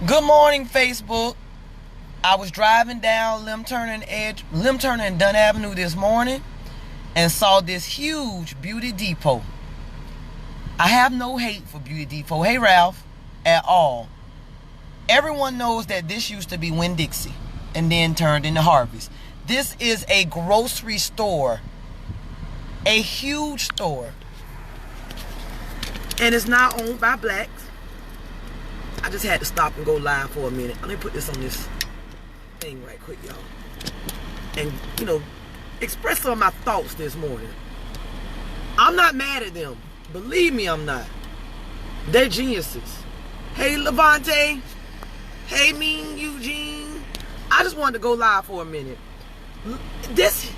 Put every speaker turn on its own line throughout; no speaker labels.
Good morning, Facebook. I was driving down Lim Turner and Dunn Avenue this morning and saw this huge Beauty Depot. I have no hate for Beauty Depot, hey Ralph, at all. Everyone knows that this used to be Winn-Dixie and then turned into Harvey's. This is a grocery store, a huge store, and it's not owned by blacks. I just had to stop and go live for a minute. Let me put this on this thing right quick, y'all. And, express some of my thoughts this morning. I'm not mad at them. Believe me, I'm not. They're geniuses. Hey, Levante. Hey, Mean Eugene. I just wanted to go live for a minute. This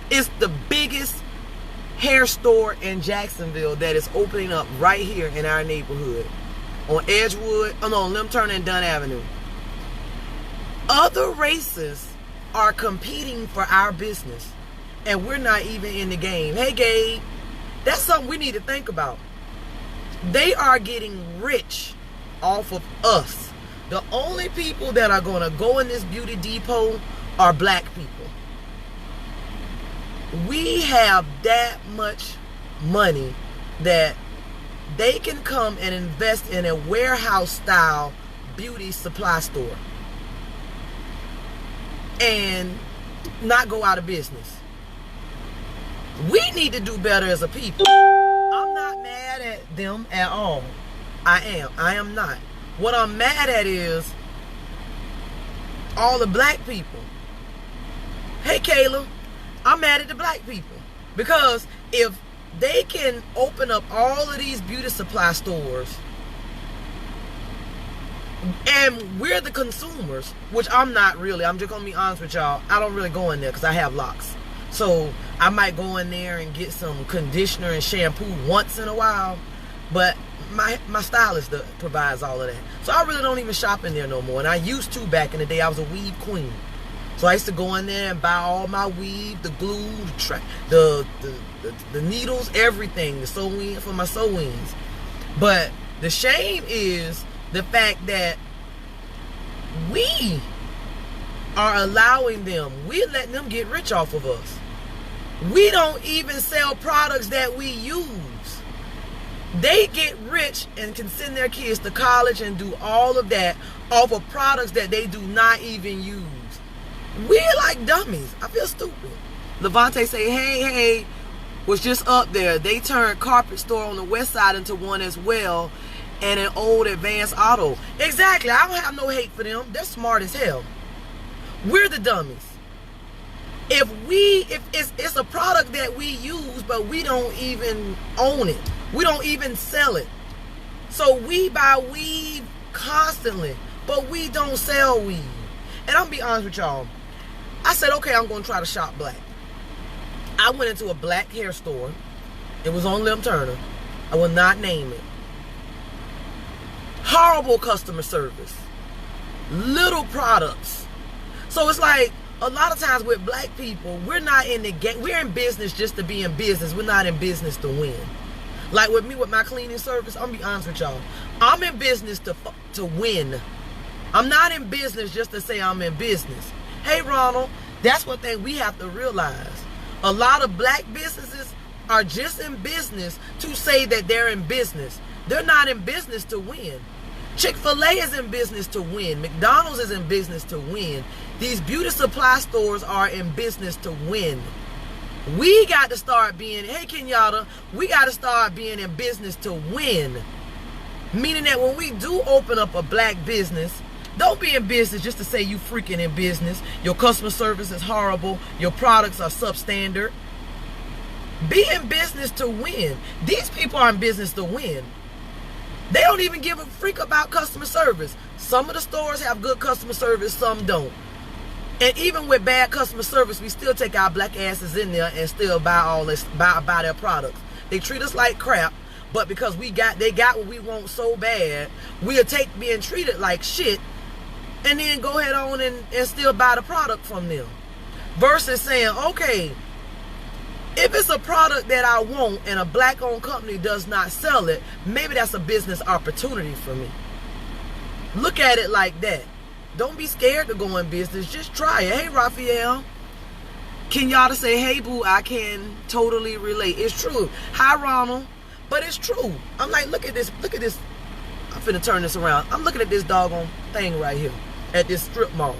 is the biggest hair store in Jacksonville that is opening up right here in our neighborhood. On Lim Turner and Dunn Avenue. Other races are competing for our business, and we're not even in the game. Hey, Gabe, that's something we need to think about. They are getting rich off of us. The only people that are going to go in this Beauty Depot are black people. We have that much money that they can come and invest in a warehouse-style beauty supply store and not go out of business. We need to do better as a people. I'm not mad at them at all. I am not. What I'm mad at is all the black people. Hey, Kayla, I'm mad at the black people because if they can open up all of these beauty supply stores and we're the consumers, which I'm not really. I'm just going to be honest with y'all. I don't really go in there because I have locks. So I might go in there and get some conditioner and shampoo once in a while. But my stylist provides all of that. So I really don't even shop in there no more. And I used to back in the day. I was a weave queen. So I used to go in there and buy all my weave, the glue, the needles, everything, the sewing for my sewings. But the shame is the fact that we are allowing them, we're letting them get rich off of us. We don't even sell products that we use. They get rich and can send their kids to college and do all of that off of products that they do not even use. We're like dummies. I feel stupid. Levante say, hey, was just up there. They turned Carpet Store on the west side into one as well, and an old Advanced Auto. Exactly. I don't have no hate for them. They're smart as hell. We're the dummies. If it's a product that we use, but we don't even own it. We don't even sell it. So we buy weave constantly, but we don't sell weave. And I'm gonna be honest with y'all. I said, okay, I'm gonna try to shop black. I went into a black hair store. It was on Lim Turner. I will not name it. Horrible customer service. Little products. So it's like a lot of times with black people, we're not in the game. We're in business just to be in business. We're not in business to win. Like with me with my cleaning service, I'm gonna be honest with y'all. I'm in business to win. I'm not in business just to say I'm in business. Hey, Ronald, that's one thing we have to realize. A lot of black businesses are just in business to say that they're in business. They're not in business to win. Chick-fil-A is in business to win. McDonald's is in business to win. These beauty supply stores are in business to win. We got to start being, hey, Kenyatta, we got to start being in business to win. Meaning that when we do open up a black business, don't be in business just to say you freaking in business. Your customer service is horrible. Your products are substandard. Be in business to win. These people are in business to win. They don't even give a freak about customer service. Some of the stores have good customer service, some don't. And even with bad customer service, we still take our black asses in there and still buy their products. They treat us like crap, but because they got what we want so bad, we'll take being treated like shit and then go ahead on and still buy the product from them. Versus saying, okay, if it's a product that I want and a black-owned company does not sell it, maybe that's a business opportunity for me. Look at it like that. Don't be scared to go in business. Just try it. Hey, Raphael. Kenyatta say, hey, boo, I can totally relate. It's true. Hi, Ronald. But it's true. I'm like, look at this. Look at this. I'm finna turn this around. I'm looking at this doggone thing right here at this strip mall.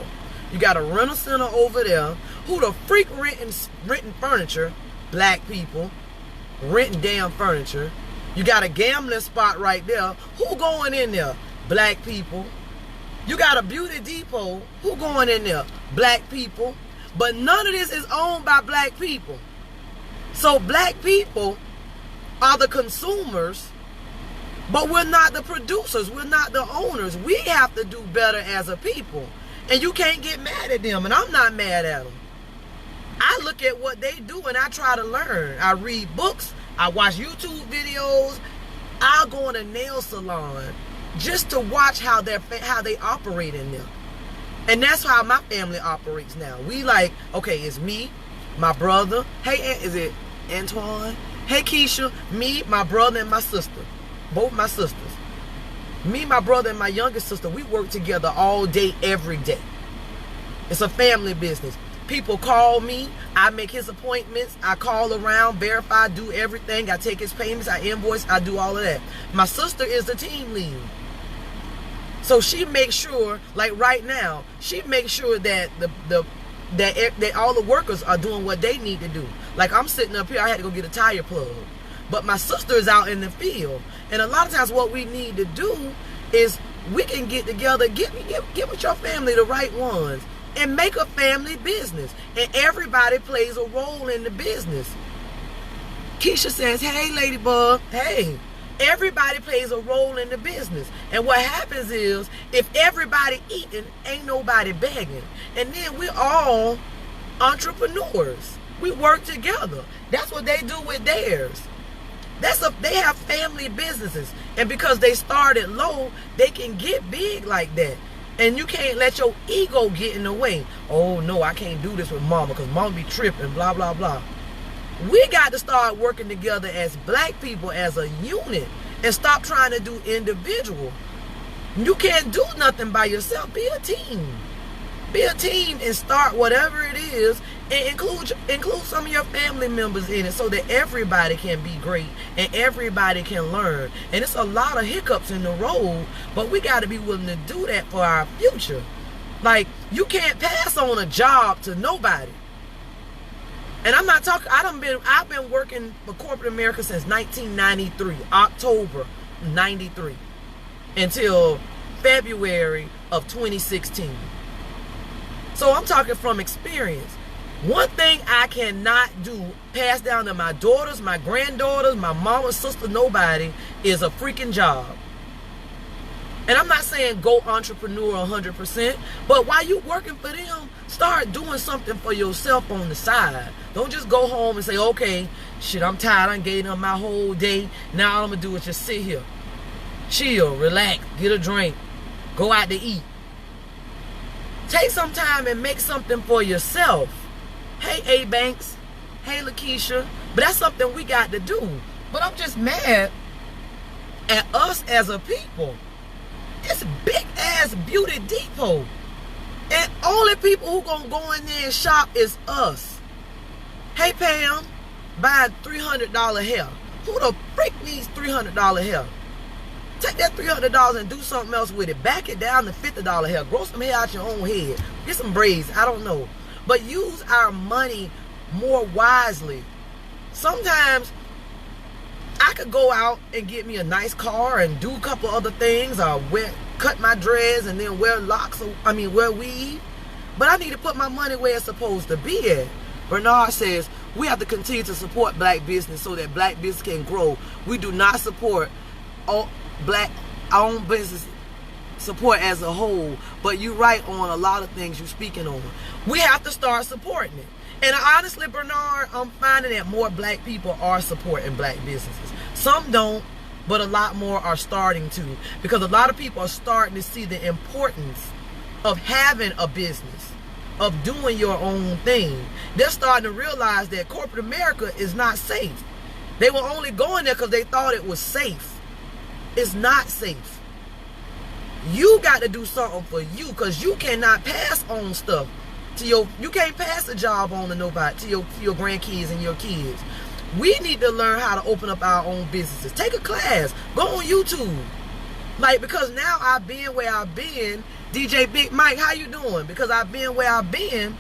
You got a rental center over there. Who the freak renting furniture? Black people. Renting damn furniture. You got a gambling spot right there. Who going in there? Black people. You got a beauty depot. Who going in there? Black people. But none of this is owned by black people. So black people are the consumers, but we're not the producers. We're not the owners. We have to do better as a people. And you can't get mad at them. And I'm not mad at them. I look at what they do and I try to learn. I read books. I watch YouTube videos. I'll go in a nail salon just to watch how they operate in there. And that's how my family operates now. We like, okay, it's me, my brother. Hey, is it Antoine? Hey, Keisha. Me, my brother, and my sister. Both my sisters. Me, my brother, and my youngest sister, we work together all day, every day. It's a family business. People call me. I make his appointments. I call around, verify, do everything. I take his payments. I invoice. I do all of that. My sister is the team lead. So she makes sure, like right now, she makes sure that that all the workers are doing what they need to do. Like I'm sitting up here, I had to go get a tire plug. But my sister is out in the field. And a lot of times what we need to do is we can get together, get with your family, the right ones, and make a family business. And everybody plays a role in the business. Keisha says, hey, Ladybug, hey. Everybody plays a role in the business. And what happens is, if everybody eating, ain't nobody begging. And then we're all entrepreneurs. We work together. That's what they do with theirs. They have family businesses. And because they started low, they can get big like that. And you can't let your ego get in the way. Oh, no, I can't do this with mama because mama be tripping, blah, blah, blah. We got to start working together as black people, as a unit, and stop trying to do individual. You can't do nothing by yourself. Be a team. Be a team and start whatever it is, and include some of your family members in it so that everybody can be great and everybody can learn. And it's a lot of hiccups in the road, but we got to be willing to do that for our future. Like, you can't pass on a job to nobody. And I'm not talking, I've been working for corporate America since 1993, October 93, until February of 2016. So I'm talking from experience. One thing I cannot do, pass down to my daughters, my granddaughters, my mama, sister, nobody, is a freaking job. And I'm not saying go entrepreneur 100%, but while you working for them, start doing something for yourself on the side. Don't just go home and say, okay, shit, I'm tired. I gave them my whole day. Now all I'm going to do is just sit here. Chill, relax, get a drink, go out to eat. Take some time and make something for yourself. Hey, A. Banks. Hey, Lakeisha. But that's something we got to do. But I'm just mad at us as a people. It's big ass beauty depot. And only people who gonna go in there and shop is us. Hey Pam, buy $300 hair. Who the freak needs $300 hair? Take that $300 and do something else with it. Back it down to $50 hair. Grow some hair out your own head. Get some braids. I don't know. But use our money more wisely. Sometimes I could go out and get me a nice car and do a couple other things, or cut my dreads and then wear wear weave. But I need to put my money where it's supposed to be at. Bernard says, we have to continue to support black business so that black business can grow. We do not support all black-owned business support as a whole, but you're right on a lot of things you're speaking on. We have to start supporting it. And honestly, Bernard, I'm finding that more black people are supporting black businesses. Some don't, but a lot more are starting to, because a lot of people are starting to see the importance of having a business, of doing your own thing. They're starting to realize that corporate America is not safe. They were only going there because they thought it was safe. It's not safe. You got to do something for you, because you cannot pass on stuff to you can't pass a job on to nobody, to your grandkids and your kids. We need to learn how to open up our own businesses. Take a class. Go on YouTube. Like, because now I've been where I've been. DJ Big Mike, how you doing? Because I've been where I've been.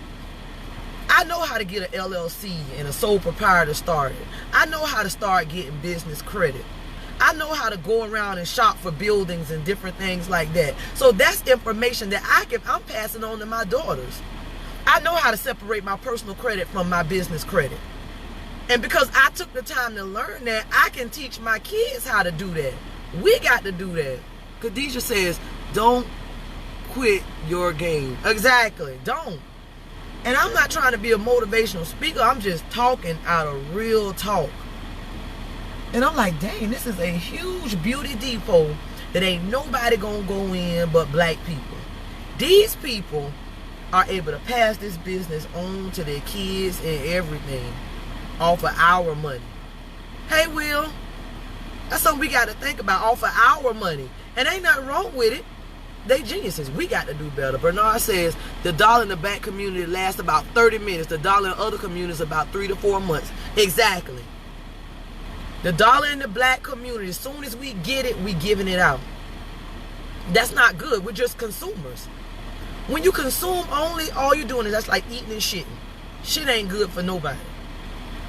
I know how to get an LLC and a sole proprietor started. I know how to start getting business credit. I know how to go around and shop for buildings and different things like that. So that's information that I'm passing on to my daughters. I know how to separate my personal credit from my business credit. And because I took the time to learn that, I can teach my kids how to do that. We got to do that. Khadijah says, don't quit your game. Exactly. Don't. And I'm not trying to be a motivational speaker. I'm just talking out of real talk. And I'm like, dang, this is a huge beauty depot that ain't nobody gonna go in but black people. These people are able to pass this business on to their kids and everything off of our money. Hey, Will, that's something we got to think about, off of our money. And ain't nothing wrong with it. They geniuses. We got to do better. Bernard says the dollar in the black community lasts about 30 minutes. The dollar in other communities about 3 to 4 months. Exactly. The dollar in the black community, as soon as we get it, we giving it out. That's not good. We're just consumers. When you consume only, all you're doing is that's like eating and shitting. Shit ain't good for nobody.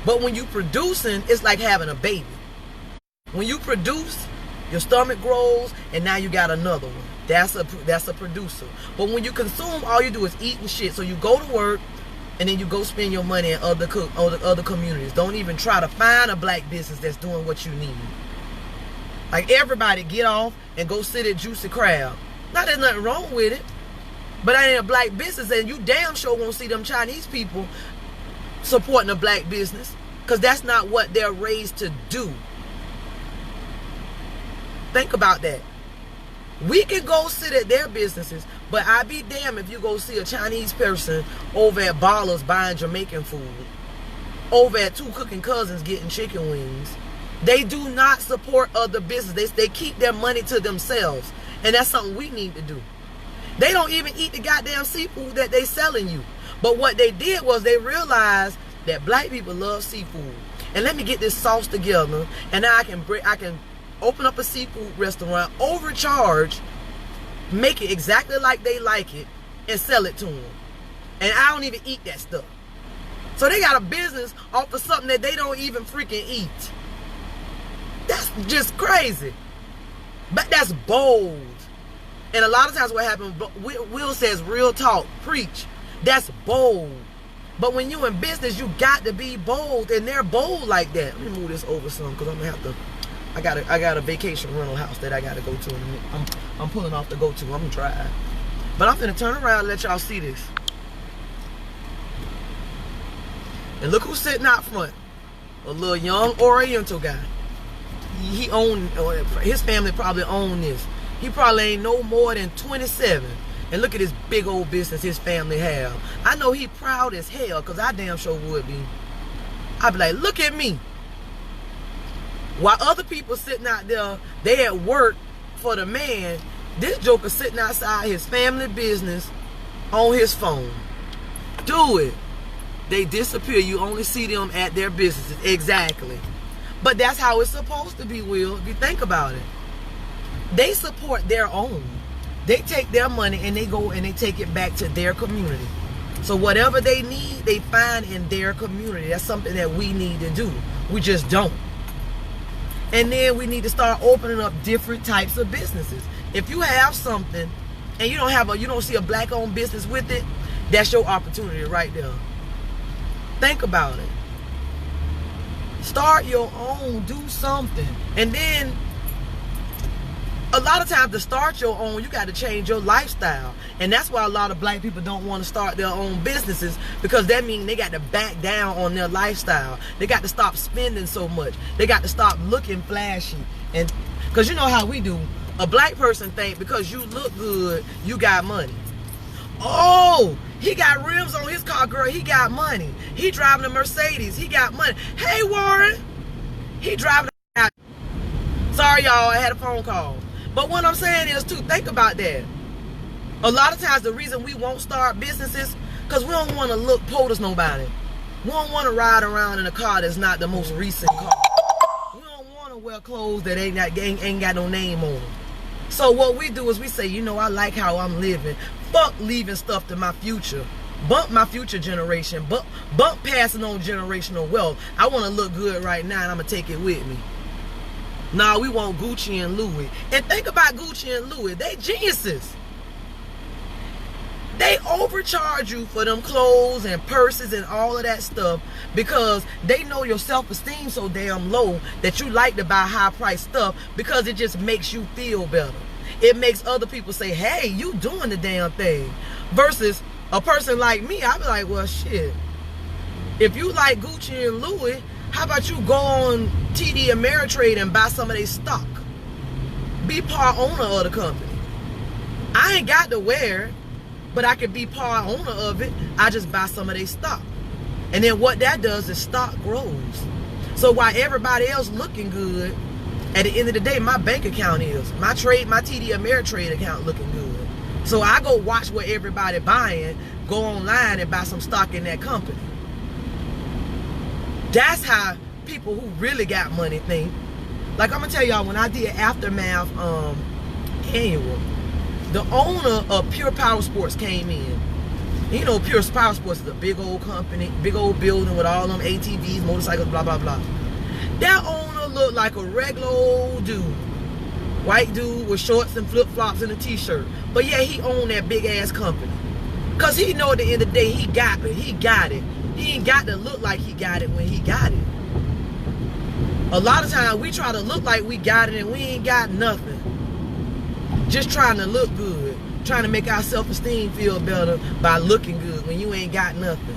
But when you producing, it's like having a baby. When you produce, your stomach grows, and now you got another one. That's a producer. But when you consume, all you do is eat and shit. So you go to work, and then you go spend your money in other communities. Don't even try to find a black business that's doing what you need. Like, everybody get off and go sit at Juicy Crab. Now, there's nothing wrong with it. But that ain't a black business, and you damn sure won't see them Chinese people supporting a black business, because that's not what they're raised to do. Think about that. We can go sit at their businesses, but I'd be damned if you go see a Chinese person over at Ballers buying Jamaican food, over at Two Cooking Cousins getting chicken wings. They do not support other businesses. They keep their money to themselves, and that's something we need to do. They don't even eat the goddamn seafood that they selling you. But what they did was they realized that black people love seafood. And let me get this sauce together, and now I can open up a seafood restaurant, overcharge, make it exactly like they like it, and sell it to them. And I don't even eat that stuff. So they got a business off of something that they don't even freaking eat. That's just crazy. But that's bold. And a lot of times what happens, Will says real talk, preach. That's bold. But when you in business, you got to be bold, and they're bold like that. Let me move this over some, because I'm gonna have to. I got a vacation rental house that I gotta go to. And I'm pulling off to go to. I'm gonna drive, but I'm gonna turn around and let y'all see this. And look who's sitting out front. A little young Oriental guy. He owned. His family probably owned this. He probably ain't no more than 27. And look at this big old business his family have. I know he proud as hell, because I damn sure would be. I'd be like, look at me. While other people sitting out there, they at work for the man, this joker sitting outside his family business on his phone. Do it. They disappear. You only see them at their businesses. Exactly. But that's how it's supposed to be, Will, if you think about it. They support their own. They take their money and they go and they take it back to their community. So whatever they need, they find in their community. That's something that we need to do. We just don't. And then we need to start opening up different types of businesses. If you have something and you don't see a black-owned business with it, that's your opportunity right there. Think about it. Start your own. Do something. And then a lot of times to start your own, you got to change your lifestyle. And that's why a lot of black people don't want to start their own businesses, because that means they got to back down on their lifestyle. They got to stop spending so much. They got to stop looking flashy. And because you know how we do. A black person think because you look good, you got money. Oh, he got rims on his car, girl. He got money. He driving a Mercedes. He got money. Hey, Warren. He driving a... Sorry, y'all. I had a phone call. But what I'm saying is to think about that. A lot of times the reason we won't start businesses because we don't want to look POTUS nobody. We don't want to ride around in a car that's not the most recent car. We don't want to wear clothes that ain't got no name on them. So what we do is we say, you know, I like how I'm living. Fuck leaving stuff to my future. Bump my future generation. Bump passing on generational wealth. I want to look good right now and I'm going to take it with me. Nah, we want Gucci and Louis. And think about Gucci and Louis. They geniuses. They overcharge you for them clothes and purses and all of that stuff because they know your self-esteem so damn low that you like to buy high-priced stuff because it just makes you feel better. It makes other people say, hey, you doing the damn thing. Versus a person like me, I be like, well, shit. If you like Gucci and Louis, how about you go on TD Ameritrade and buy some of their stock? Be part owner of the company. I ain't got to wear it, but I could be part owner of it. I just buy some of their stock. And then what that does is stock grows. So while everybody else looking good, at the end of the day, my bank account is. My TD Ameritrade account looking good. So I go watch what everybody buying, go online and buy some stock in that company. That's how people who really got money think. Like I'm gonna tell y'all, when I did Aftermath annual, the owner of Pure Power Sports came in. You know, Pure Power Sports is a big old company, big old building with all them ATVs, motorcycles, blah, blah, blah. That owner looked like a regular old dude. White dude with shorts and flip-flops and a t-shirt. But yeah, he owned that big-ass company. Because he know at the end of the day, he got it. He got it. He ain't got to look like he got it when he got it. A lot of times, we try to look like we got it and we ain't got nothing. Just trying to look good. Trying to make our self-esteem feel better by looking good when you ain't got nothing.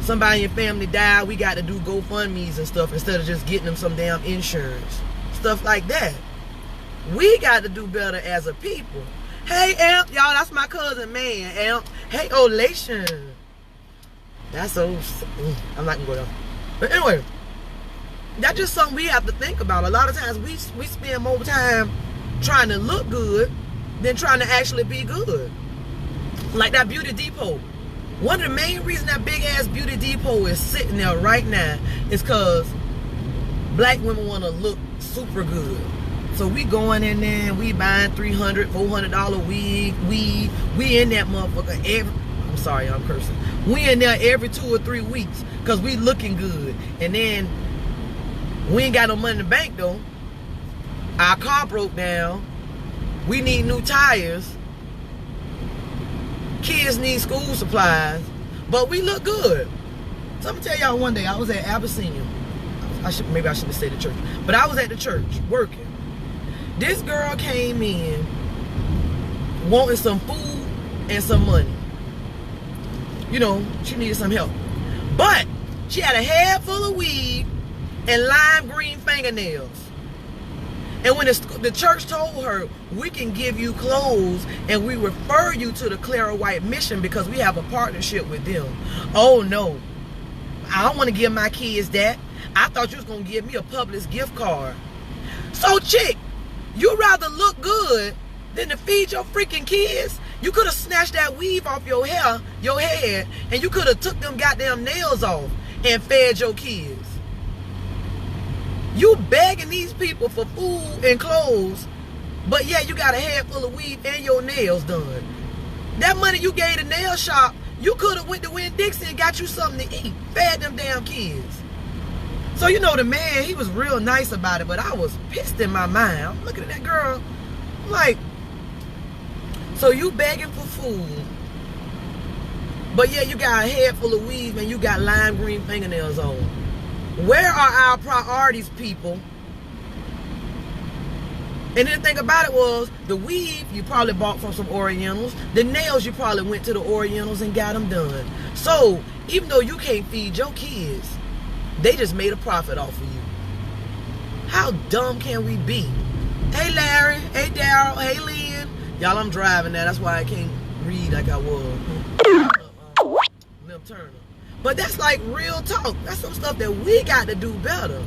Somebody in your family died, we got to do GoFundMes and stuff instead of just getting them some damn insurance. Stuff like that. We got to do better as a people. Hey, Amp. Y'all, that's my cousin, man. Amp. Hey, Olation. That's so... I'm not going to go down. But anyway, that's just something we have to think about. A lot of times we spend more time trying to look good than trying to actually be good. Like that Beauty Depot. One of the main reasons that big ass Beauty Depot is sitting there right now is because black women want to look super good. So we going in there and we buying $300, $400 weed. We in that motherfucker I'm sorry, I'm cursing. We in there every 2 or 3 weeks because we looking good. And then we ain't got no money in the bank though. Our car broke down. We need new tires. Kids need school supplies. But we look good. So I'm gonna tell y'all one day I was at Abyssinian. Maybe I shouldn't say the church. But I was at the church working. This girl came in wanting some food and some money. You know, she needed some help. But she had a head full of weed and lime green fingernails. And when the church told her, we can give you clothes and we refer you to the Clara White Mission because we have a partnership with them. Oh no, I don't want to give my kids that. I thought you was going to give me a Publix gift card. So chick, you rather look good than to feed your freaking kids? You could have snatched that weave off your hair, your head, and you could have took them goddamn nails off and fed your kids. You begging these people for food and clothes, but yeah, you got a head full of weed and your nails done. That money you gave the nail shop, you could have went to Winn-Dixie and got you something to eat, fed them damn kids. So you know the man, he was real nice about it, but I was pissed in my mind. I'm looking at that girl, I'm like, so you begging for food, but yeah, you got a head full of weed and you got lime green fingernails on. Where are our priorities, people? And then the thing about it was, the weave you probably bought from some Orientals. The nails you probably went to the Orientals and got them done. So, even though you can't feed your kids, they just made a profit off of you. How dumb can we be? Hey Larry, hey Daryl, hey Lynn. Y'all, I'm driving now. That's why I can't read like I was. Lim Turner. But that's like real talk. That's some stuff that we got to do better.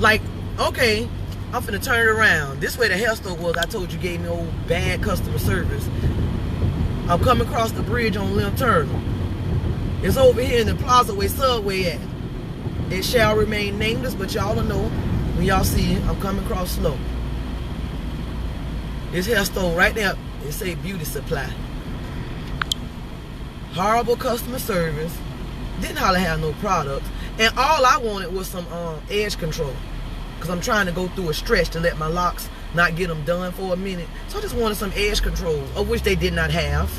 Like, okay, I'm finna turn it around. This way the hair store was. I told you gave me old bad customer service. I'm coming across the bridge on Lim Turner. It's over here in the Plaza where Subway at. It shall remain nameless, but y'all will know when y'all see it. I'm coming across slow. This hair store right there, it say beauty supply. Horrible customer service. Didn't hardly have no products. And all I wanted was some edge control. Because I'm trying to go through a stretch to let my locks not get them done for a minute. So I just wanted some edge control, of which they did not have.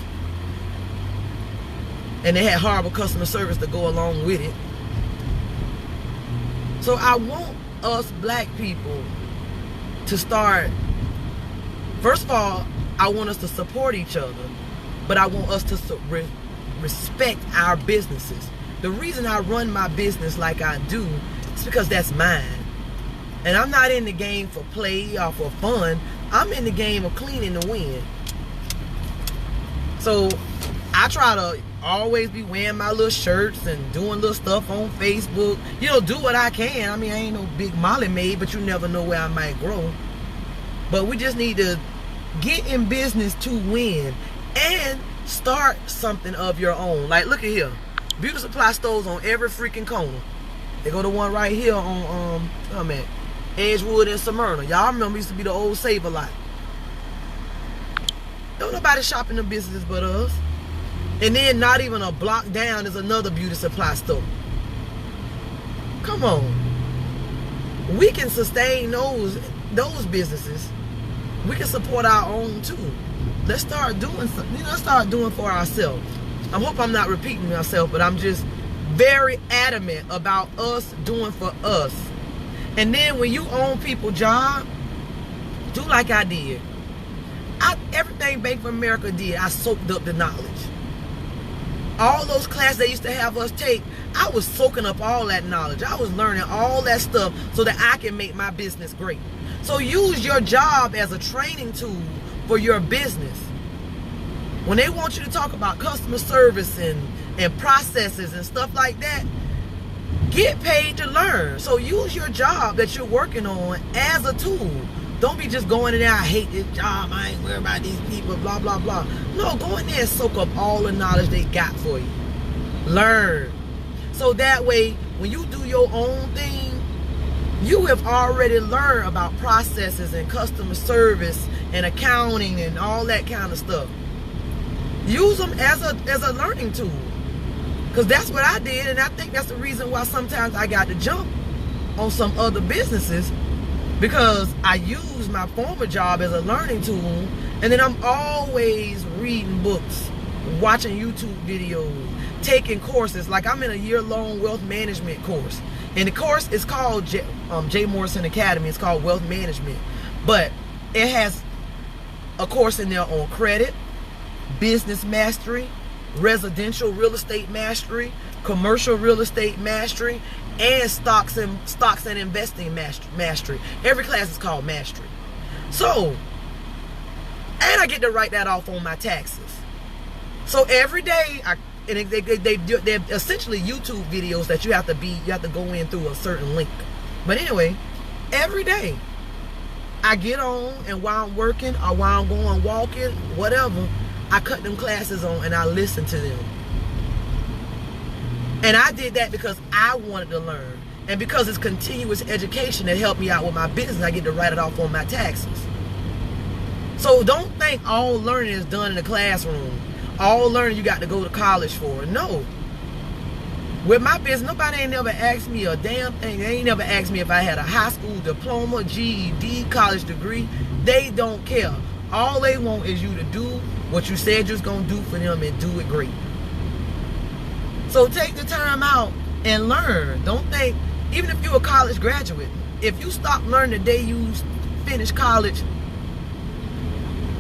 And they had horrible customer service to go along with it. So I want us black people to start, first of all, I want us to support each other, but I want us to respect our businesses. The reason I run my business like I do is because that's mine. And I'm not in the game for play or for fun. I'm in the game of cleaning the wind. So I try to always be wearing my little shirts and doing little stuff on Facebook. You know, do what I can. I mean, I ain't no big Molly maid, but you never know where I might grow. But we just need to get in business to win and start something of your own. Like, look at here. Beauty supply stores on every freaking corner. They go to one right here on Edgewood and Smyrna. Y'all remember, used to be the old Save-A-Lot. Don't nobody shop in the businesses but us. And then not even a block down is another beauty supply store. Come on. We can sustain those businesses. We can support our own too. Let's start doing something. You know, let's start doing for ourselves. I hope I'm not repeating myself, but I'm just very adamant about us doing for us. And then when you own people's job, do like I did. Everything Bank of America did, I soaked up the knowledge. All those classes they used to have us take, I was soaking up all that knowledge. I was learning all that stuff so that I can make my business great. So use your job as a training tool for your business. When they want you to talk about customer service and processes and stuff like that, get paid to learn. So use your job that you're working on as a tool. Don't be just going in there, I hate this job, I ain't worried about these people, blah, blah, blah. No, go in there and soak up all the knowledge they got for you. Learn. So that way, when you do your own thing, you have already learned about processes and customer service and accounting and all that kind of stuff. Use them as a learning tool. Because that's what I did, and I think that's the reason why sometimes I got to jump on some other businesses, because I use my former job as a learning tool, and then I'm always reading books, watching YouTube videos, taking courses. Like I'm in a year-long wealth management course, and the course is called J. Morrison Academy. It's called Wealth Management, but it has a course in there on credit, business mastery, residential real estate mastery, commercial real estate mastery, and stocks and investing mastery. Every class is called mastery. So, and I get to write that off on my taxes. So every day, they're essentially YouTube videos that you have to go in through a certain link. But anyway, every day I get on, and while I'm working or while I'm going walking, whatever, I cut them classes on and I listen to them. And I did that because I wanted to learn. And because it's continuous education that helped me out with my business, I get to write it off on my taxes. So don't think all learning is done in the classroom. All learning you got to go to college for. No. With my business, nobody ain't never asked me a damn thing. They ain't never asked me if I had a high school diploma, GED, college degree. They don't care. All they want is you to do what you said you was going to do for them and do it great. So take the time out and learn. Don't think, even if you're a college graduate, if you stop learning the day you finish college,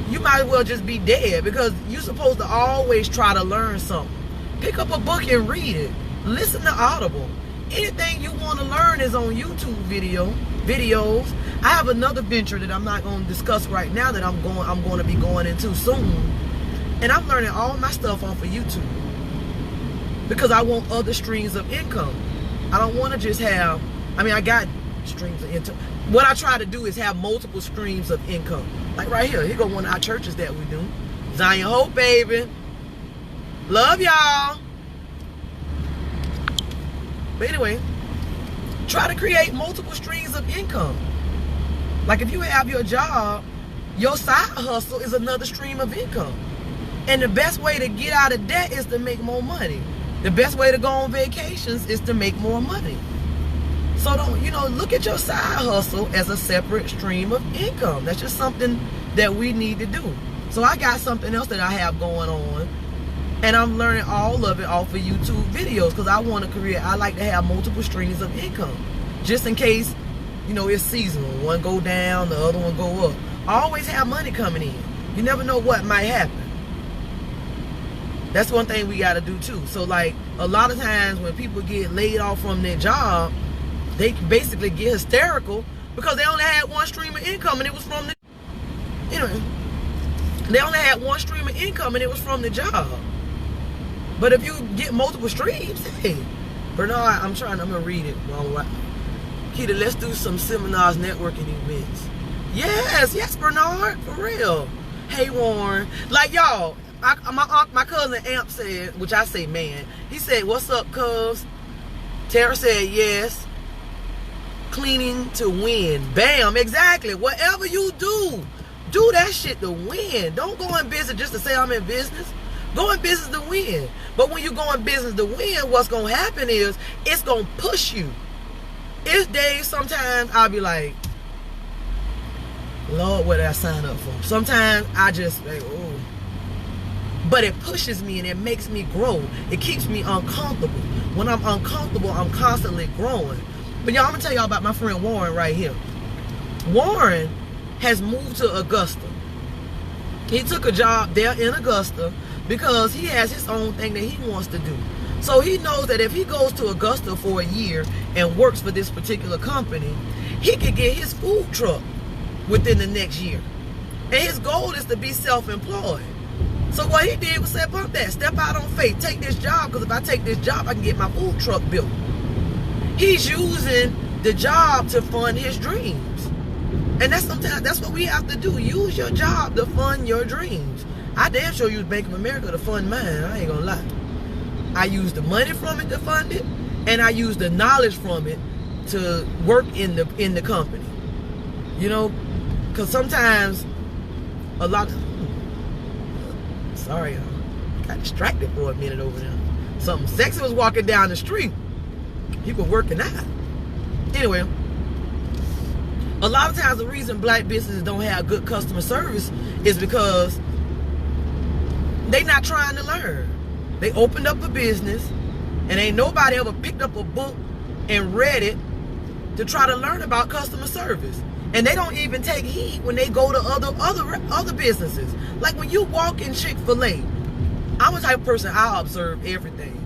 you might as well just be dead, because you're supposed to always try to learn something. Pick up a book and read it. Listen to Audible. Anything you want to learn is on YouTube videos. I have another venture that I'm not going to discuss right now that I'm going to be going into soon. And I'm learning all my stuff off of YouTube, because I want other streams of income. I don't want to just have, I got streams of income. what I try to do is have multiple streams of income. Like right here. Here go one of our churches that we do. Zion Hope, baby. Love y'all. But anyway, try to create multiple streams of income. Like if you have your job, your side hustle is another stream of income. And the best way to get out of debt is to make more money. The best way to go on vacations is to make more money. So don't, look at your side hustle as a separate stream of income. That's just something that we need to do. So I got something else that I have going on, and I'm learning all of it off of YouTube videos because I want to create, I like to have multiple streams of income. Just in case, it's seasonal. One go down, the other one go up. I always have money coming in. You never know what might happen. That's one thing we got to do too. So like a lot of times when people get laid off from their job, they basically get hysterical because they only had one stream of income and it was from the, they only had one stream of income and it was from the job. But if you get multiple streams, hey, Bernard, I'm gonna read it. Keita, let's do some seminars, networking events. Yes, Bernard, for real. Hey, Warren. Like, y'all, my cousin Amp said, which I say, man, he said, what's up, cuz? Tara said, yes. Cleaning to win. Bam, exactly. Whatever you do that shit to win. Don't go in business just to say I'm in business. Go in business to win. But when you go in business to win, what's going to happen is it's going to push you. It's days sometimes I'll be like, Lord, what did I sign up for? Sometimes I just like, oh. But it pushes me and it makes me grow. It keeps me uncomfortable. When I'm uncomfortable, I'm constantly growing. But y'all, I'm going to tell y'all about my friend Warren right here. Warren has moved to Augusta. He took a job there in Augusta because he has his own thing that he wants to do. So he knows that if he goes to Augusta for a year and works for this particular company, he can get his food truck within the next year. And his goal is to be self-employed. So what he did was say, bump that, step out on faith, take this job, because if I take this job, I can get my food truck built. He's using the job to fund his dreams. And that's what we have to do. Use your job to fund your dreams. I damn sure use Bank of America to fund mine. I ain't gonna lie. I use the money from it to fund it, and I use the knowledge from it to work in the company. Because sometimes a lot of... Sorry, I got distracted for a minute over there. Something sexy was walking down the street. People working out. Anyway, a lot of times the reason black businesses don't have good customer service is because they not trying to learn. They opened up a business and ain't nobody ever picked up a book and read it to try to learn about customer service. And they don't even take heed when they go to other businesses. Like when you walk in Chick-fil-A, I'm a type of person, I observe everything.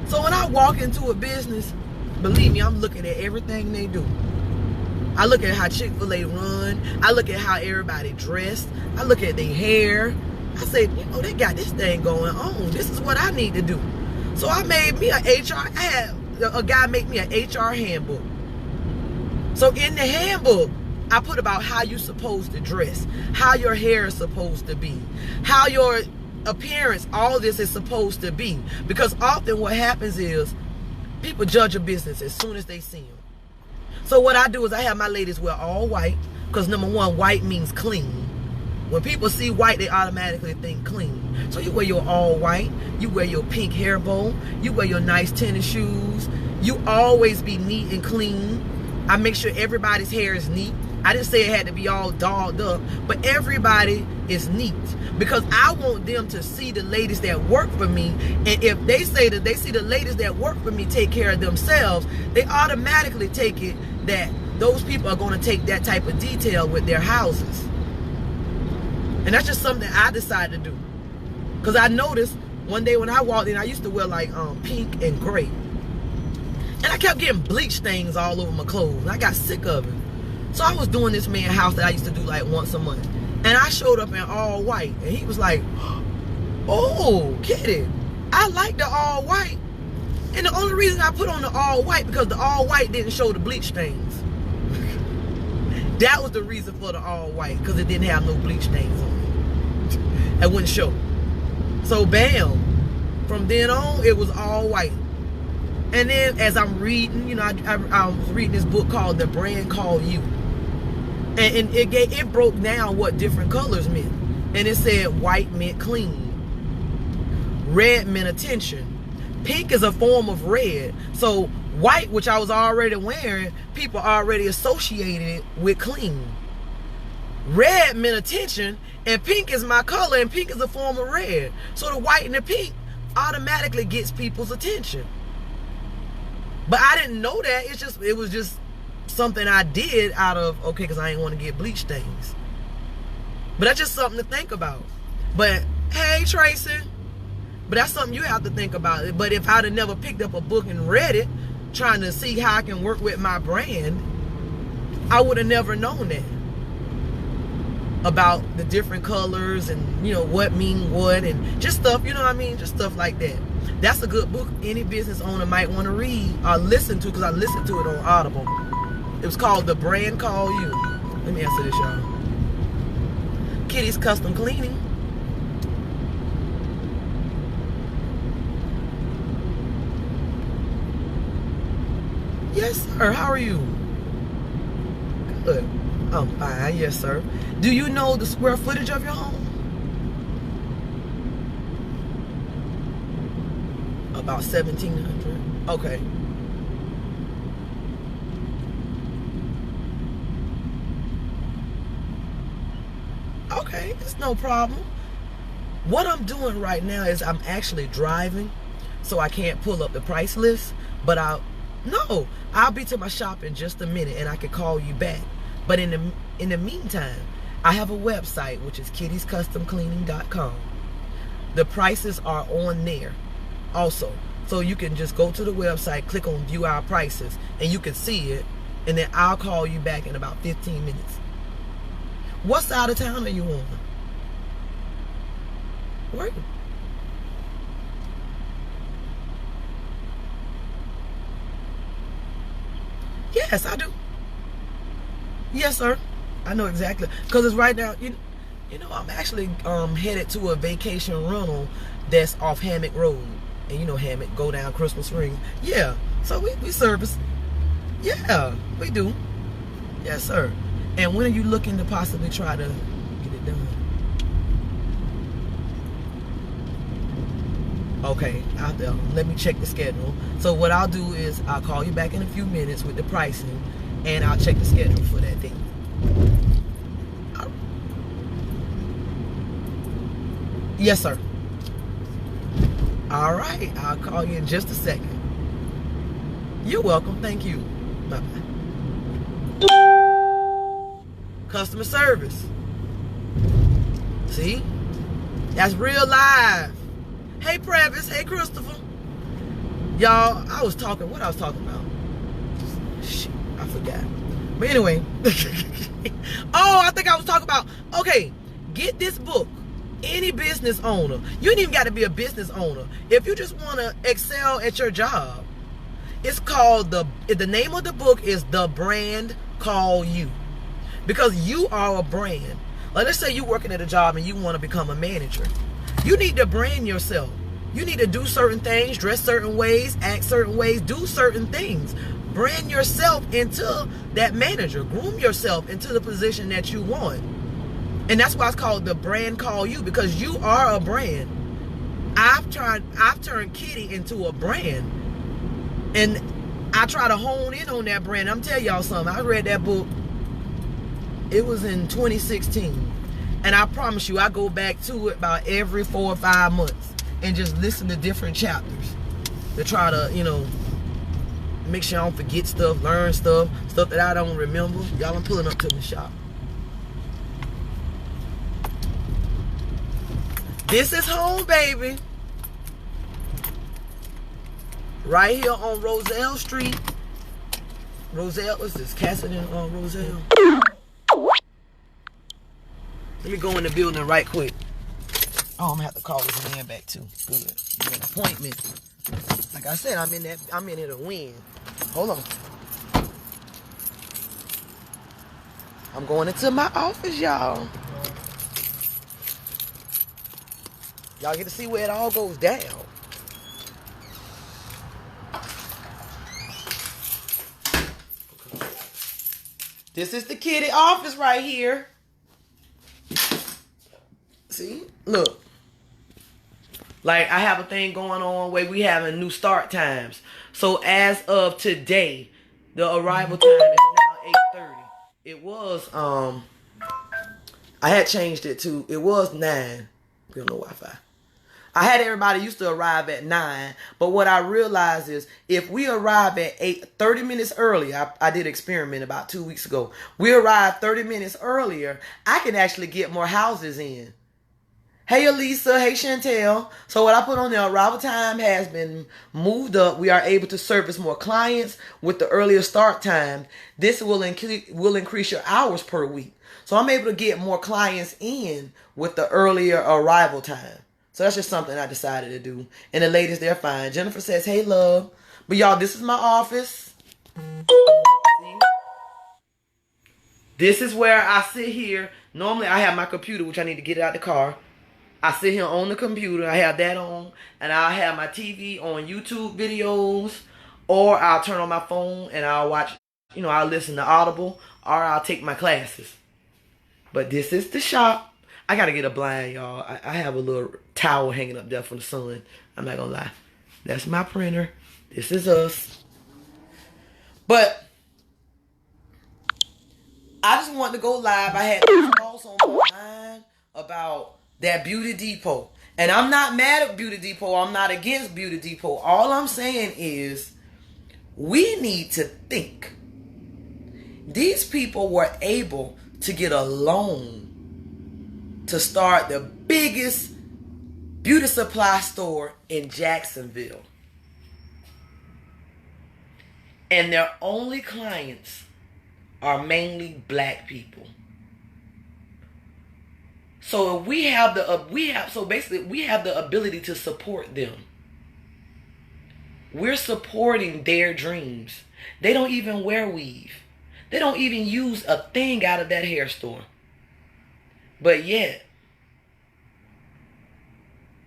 So when I walk into a business, believe me, I'm looking at everything they do. I look at how Chick-fil-A run. I look at how everybody dressed. I look at their hair. I say, they got this thing going on. This is what I need to do. So I made me a guy make me an HR handbook. So in the handbook, I put about how you're supposed to dress, how your hair is supposed to be, how your appearance, all this is supposed to be. Because often what happens is people judge a business as soon as they see them. So what I do is I have my ladies wear all white, because number one, white means clean. When people see white, they automatically think clean. So you wear your all white, you wear your pink hair bow, you wear your nice tennis shoes. You always be neat and clean. I make sure everybody's hair is neat. I didn't say it had to be all dolled up, but everybody is neat, because I want them to see the ladies that work for me. And if they say that they see the ladies that work for me take care of themselves, they automatically take it that those people are going to take that type of detail with their houses. And that's just something I decided to do. Because I noticed one day when I walked in, I used to wear like pink and gray. And I kept getting bleach stains all over my clothes. And I got sick of it. So I was doing this man's house that I used to do like once a month. And I showed up in all white. And he was like, oh, Kitty, I like the all white. And the only reason I put on the all white, because the all white didn't show the bleach stains. That was the reason for the all white, because it didn't have no bleach stains on it. It wouldn't show. So bam, from then on, it was all white. And then as I'm reading, you know, I was reading this book called The Brand Called You. And it broke down what different colors meant. And it said white meant clean. Red meant attention. Pink is a form of red. So white, which I was already wearing, people already associated it with clean. Red meant attention, and pink is my color, and pink is a form of red. So the white and the pink automatically gets people's attention. But I didn't know that. It was just something I did out of, okay, because I didn't want to get bleach stains. But that's just something to think about. But hey, Tracy, but that's something you have to think about. But if I'd have never picked up a book and read it, trying to see how I can work with my brand, I would have never known that. About the different colors and, you know, what mean what, and just stuff, you know what I mean? Just stuff like that. That's a good book any business owner might want to read or listen to, because I listened to it on Audible. It was called The Brand Called You. Let me answer this, y'all. Kitty's Custom Cleaning. Yes, sir. How are you? Good. I'm fine. Yes, sir. Do you know the square footage of your home? About 1,700. Okay. Okay, it's no problem. What I'm doing right now is I'm actually driving, so I can't pull up the price list, but I'll be to my shop in just a minute and I can call you back. But in the meantime, I have a website, which is kittyscustomcleaning.com. The prices are on there also. So you can just go to the website, click on view our prices, and you can see it, and then I'll call you back in about 15 minutes. What side of town are you on? Where? Yes, I do. Yes, sir. I know exactly. Because it's right now, you know, I'm actually headed to a vacation rental that's off Hammock Road. And you know Hammock, go down Crystal Springs. Yeah. So we service. Yeah, we do. Yes, sir. And when are you looking to possibly try to get it done? Okay, let me check the schedule. So what I'll do is I'll call you back in a few minutes with the pricing, and I'll check the schedule for that day. Yes, sir. All right, I'll call you in just a second. You're welcome. Thank you. Bye-bye. Customer service. See? That's real live. Hey, Previs. Hey, Christopher. Y'all, I was talking about. Shit, I forgot. But anyway. Oh, I think I was talking about, okay, get this book. Any business owner. You ain't even got to be a business owner. If you just want to excel at your job, it's called, the name of the book is The Brand Called You. Because you are a brand. Like, let's say you're working at a job and you want to become a manager. You need to brand yourself. You need to do certain things, dress certain ways, act certain ways, do certain things. Brand yourself into that manager. Groom yourself into the position that you want. And that's why it's called The Brand Called You, because you are a brand. I've turned Kitty into a brand. And I try to hone in on that brand. I'm telling y'all something. I read that book. It was in 2016. And I promise you, I go back to it about every 4 or 5 months and just listen to different chapters to try to, you know, make sure I don't forget stuff, learn stuff that I don't remember. Y'all, I'm pulling up to the shop. This is home, baby. Right here on Roselle Street. Roselle, what's this? Cassidy on Roselle. Let me go in the building right quick. Oh, I'm gonna have to call this man back too. Good. Get an appointment. Like I said, I'm in it to win. Hold on. I'm going into my office, y'all. Y'all get to see where it all goes down. This is the kitty office right here. See? Look. Like, I have a thing going on where we having new start times. So, as of today, the arrival time is now 8:30. It was, I had changed it to, it was 9. We don't know Wi-Fi. I had everybody used to arrive at 9, but what I realized is if we arrive at 30 minutes early, I did experiment about 2 weeks ago. We arrived 30 minutes earlier, I can actually get more houses in. Hey, Elisa. Hey, Chantel. So what I put on there, arrival time has been moved up. We are able to service more clients with the earlier start time. This will increase your hours per week. So I'm able to get more clients in with the earlier arrival time. So that's just something I decided to do. And the ladies, they're fine. Jennifer says, hey, love. But y'all, this is my office. This is where I sit here. Normally, I have my computer, which I need to get out of the car. I sit here on the computer. I have that on. And I'll have my TV on YouTube videos. Or I'll turn on my phone and I'll watch, I'll listen to Audible. Or I'll take my classes. But this is the shop. I got to get a blind, y'all. I have a little towel hanging up there from the sun. I'm not going to lie. That's my printer. This is us. But I just wanted to go live. I had calls on my mind about that Beauty Depot. And I'm not mad at Beauty Depot. I'm not against Beauty Depot. All I'm saying is we need to think. These people were able to get a loan to start the biggest beauty supply store in Jacksonville. And their only clients are mainly black people. So if we have the ability to support them. We're supporting their dreams. They don't even wear weave. They don't even use a thing out of that hair store. But yet,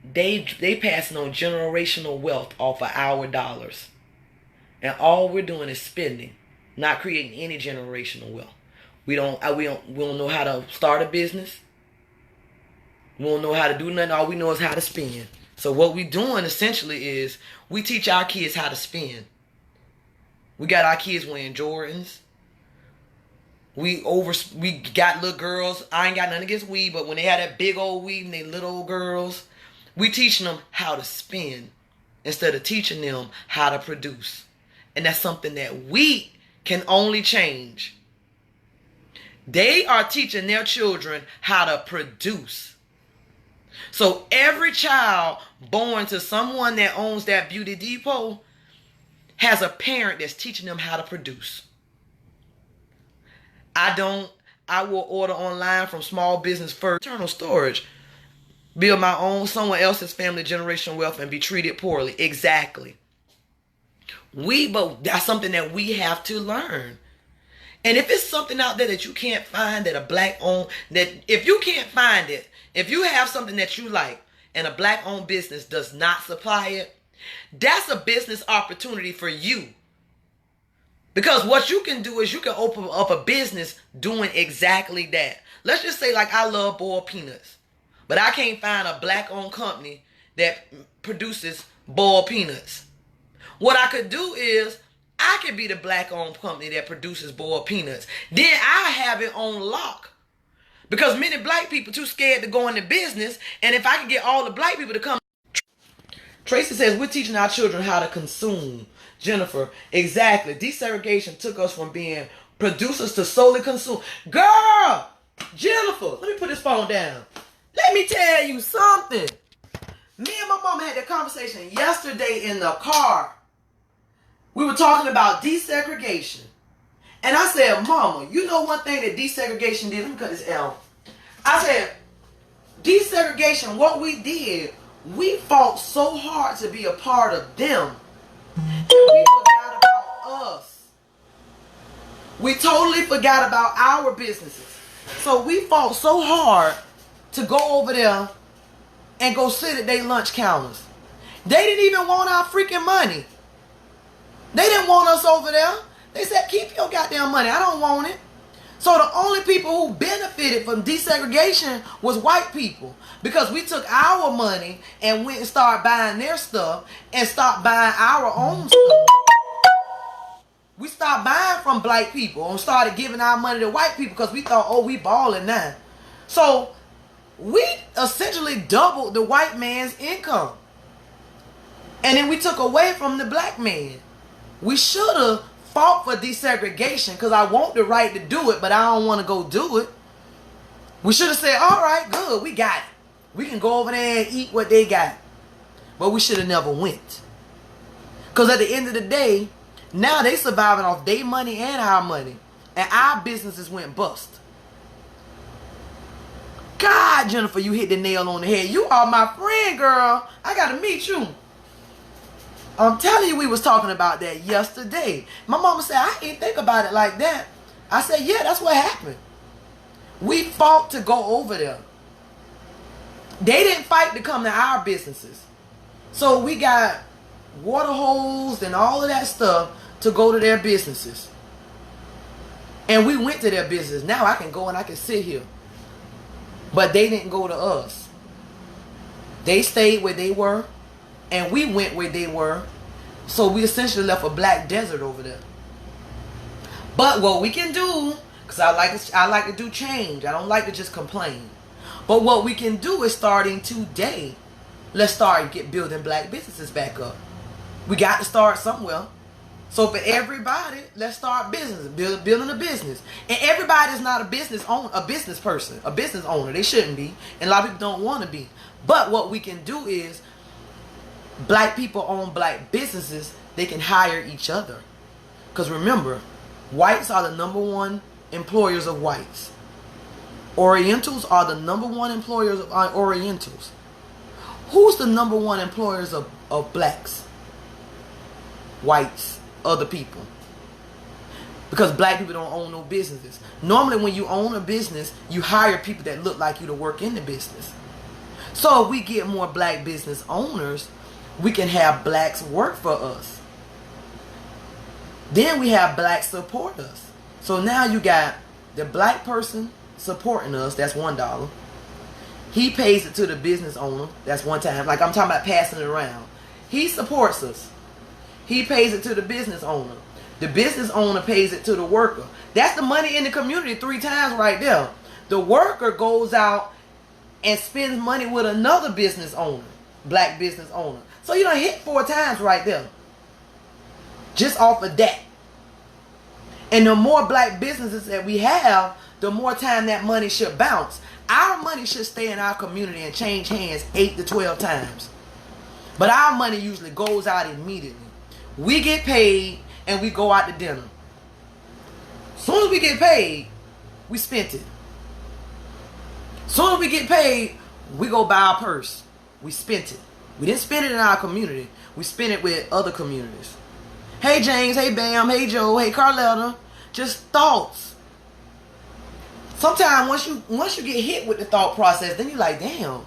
they passing on generational wealth off of our dollars. And all we're doing is spending, not creating any generational wealth. We don't know how to start a business. We don't know how to do nothing. All we know is how to spend. So what we doing essentially is we teach our kids how to spend. We got our kids wearing Jordans. We got little girls. I ain't got nothing against weave, but when they had that big old weave and they little old girls, we teaching them how to spend instead of teaching them how to produce. And that's something that we can only change. They are teaching their children how to produce. So every child born to someone that owns that Beauty Depot has a parent that's teaching them how to produce. I will order online from Small Business First, internal storage, build my own, someone else's family generational wealth and be treated poorly. Exactly. But that's something that we have to learn. And if it's something out there that you can't find that a black owned, that if you can't find it, if you have something that you like and a black owned business does not supply it, that's a business opportunity for you. Because what you can do is you can open up a business doing exactly that. Let's just say like I love boiled peanuts, but I can't find a black owned company that produces boiled peanuts. What I could do is I could be the black owned company that produces boiled peanuts. Then I have it on lock. Because many black people too scared to go into business. And if I can get all the black people to come. Tracy says we're teaching our children how to consume. Jennifer, exactly. Desegregation took us from being producers to solely consume. Girl, Jennifer, let me put this phone down. Let me tell you something. Me and my mama had that conversation yesterday in the car. We were talking about desegregation. And I said, Mama, you know one thing that desegregation did? Let me cut this L. I said, desegregation, what we did, we fought so hard to be a part of them. And we forgot about us. We totally forgot about our businesses. So we fought so hard to go over there and go sit at their lunch counters. They didn't even want our freaking money. They didn't want us over there. They said, keep your goddamn money. I don't want it. So the only people who benefited from desegregation was white people, because we took our money and went and started buying their stuff and stopped buying our own stuff. We stopped buying from black people and started giving our money to white people because we thought, oh, we balling now. So we essentially doubled the white man's income. And then we took away from the black man. We should have fought for desegregation, because I want the right to do it, but I don't want to go do it. We should have said, all right, good, we got it. We can go over there and eat what they got. But we should have never went. Because at the end of the day, now they surviving off their money and our money. And our businesses went bust. God, Jennifer, you hit the nail on the head. You are my friend, girl. I got to meet you. I'm telling you, we was talking about that yesterday. My mama said, I didn't think about it like that. I said, yeah, that's what happened. We fought to go over there. They didn't fight to come to our businesses. So we got water holes and all of that stuff to go to their businesses. And we went to their business. Now I can go and I can sit here. But they didn't go to us. They stayed where they were. And we went where they were. So we essentially left a black desert over there. But what we can do, because I like to do change. I don't like to just complain. But what we can do is, starting today, let's start building black businesses back up. We got to start somewhere. So for everybody, let's start building a business. And everybody is not a business person, a business owner. They shouldn't be. And a lot of people don't want to be. But what we can do is, black people own black businesses. They can hire each other. Because remember, whites are the number one employers of whites. Orientals are the number one employers of Orientals. Who's the number one employers of blacks? Whites, other people. Because black people don't own no businesses. Normally when you own a business, you hire people that look like you to work in the business. So if we get more black business owners, we can have blacks work for us. Then we have blacks support us. So now you got the black person supporting us. That's $1. He pays it to the business owner. That's one time. Like I'm talking about passing it around. He supports us. He pays it to the business owner. The business owner pays it to the worker. That's the money in the community 3 times right there. The worker goes out and spends money with another business owner, black business owner. So you done hit 4 times right there. Just off of that. And the more black businesses that we have, the more time that money should bounce. Our money should stay in our community and change hands 8 to 12 times. But our money usually goes out immediately. We get paid and we go out to dinner. As soon as we get paid, we spent it. As soon as we get paid, we go buy our purse. We spent it. We didn't spend it in our community. We spent it with other communities. Hey James, hey Bam, hey Joe, hey Carletta. Just thoughts. Sometimes once you get hit with the thought process, then you're like, damn,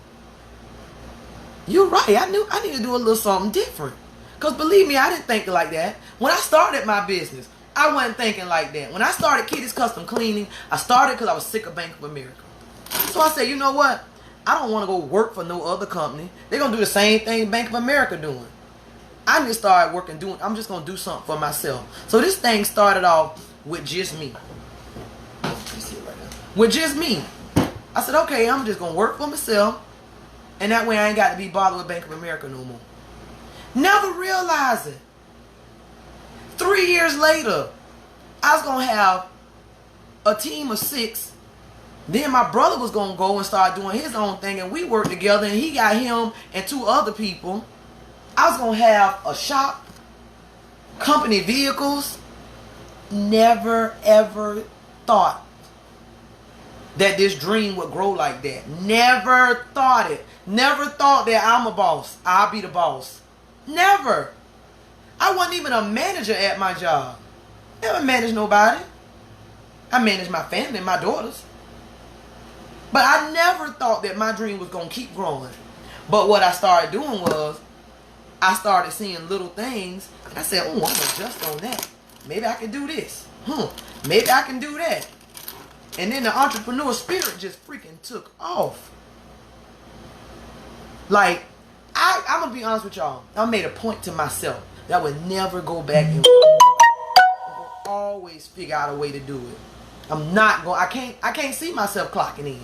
you're right. I need to do a little something different. Because believe me, I didn't think like that. When I started my business, I wasn't thinking like that. When I started Kitty's Custom Cleaning, I started because I was sick of Bank of America. So I said, you know what? I don't want to go work for no other company. They're going to do the same thing Bank of America doing. I need to start working, I'm just going to do something for myself. So this thing started off with just me. With just me. I said, okay, I'm just going to work for myself. And that way I ain't got to be bothered with Bank of America no more. Never realizing 3 years later, I was going to have a team of 6. Then my brother was going to go and start doing his own thing. And we worked together. And he got him and 2 other people. I was going to have a shop, company vehicles. Never, ever thought that this dream would grow like that. Never thought it. Never thought that I'm a boss. I'll be the boss. Never. I wasn't even a manager at my job. Never managed nobody. I managed my family and my daughters. But I never thought that my dream was going to keep growing. But what I started doing was, I started seeing little things. And I said, oh, I'm going to adjust on that. Maybe I can do this. Maybe I can do that. And then the entrepreneur spirit just freaking took off. Like, I'm going to be honest with y'all. I made a point to myself that I would never go back and always figure out a way to do it. I can't see myself clocking in.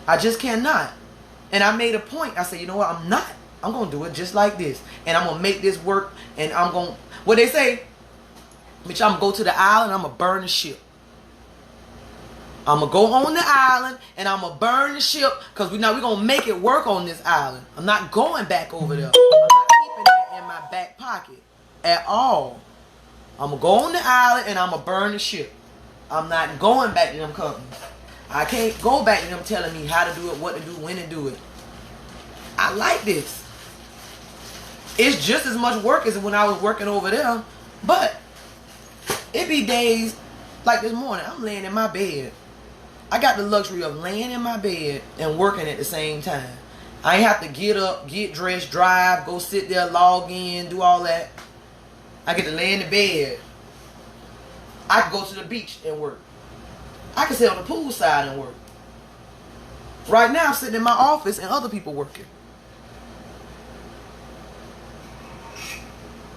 I just cannot. And I made a point. I said, you know what? I'm going to do it just like this. And I'm going to make this work. And I'm going to, what they say, bitch, I'm going to go to the island. I'm going to burn the ship. I'm going to go on the island and I'm going to burn the ship because we're going to make it work on this island. I'm not going back over there. I'm not keeping that in my back pocket at all. I'm going to go on the island and I'm going to burn the ship. I'm not going back to them companies. I can't go back to them telling me how to do it, what to do, when to do it. I like this. It's just as much work as when I was working over there. But it be days like this morning. I'm laying in my bed. I got the luxury of laying in my bed and working at the same time. I ain't have to get up, get dressed, drive, go sit there, log in, do all that. I get to lay in the bed. I can go to the beach and work. I can sit on the pool side and work. Right now I'm sitting in my office and other people working.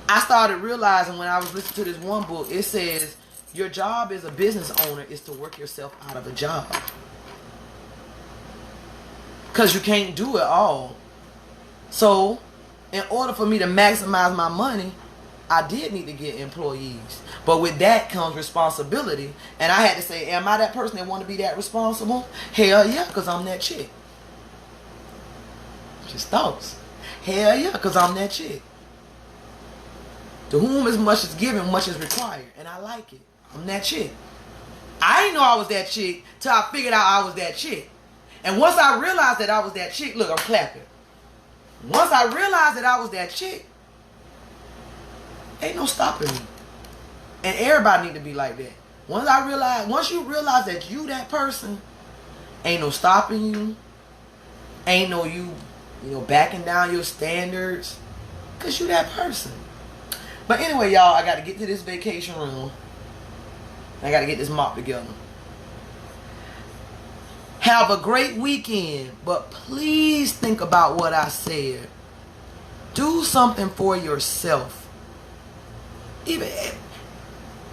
I started realizing when I was listening to this one book, it says, your job as a business owner is to work yourself out of a job. Because you can't do it all. So, in order for me to maximize my money, I did need to get employees. But with that comes responsibility. And I had to say, am I that person that want to be that responsible? Hell yeah, because I'm that chick. Just thoughts. Hell yeah, because I'm that chick. To whom as much is given, much is required. And I like it. I'm that chick. I didn't know I was that chick till I figured out I was that chick. And once I realized that I was that chick, look, I'm clapping. Once I realized that I was that chick, ain't no stopping me. And everybody need to be like that. Once you realize that you that person, ain't no stopping you. Ain't no you backing down your standards. Because you that person. But anyway, y'all, I got to get to this vacation room. I got to get this mop together. Have a great weekend. But please think about what I said. Do something for yourself. Even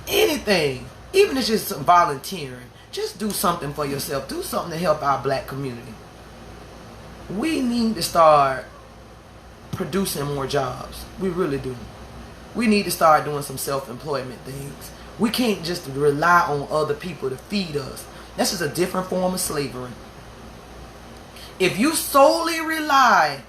anything. Even if it's just volunteering. Just do something for yourself. Do something to help our black community. We need to start producing more jobs. We really do. We need to start doing some self-employment things. We can't just rely on other people to feed us. That's just a different form of slavery. If you solely rely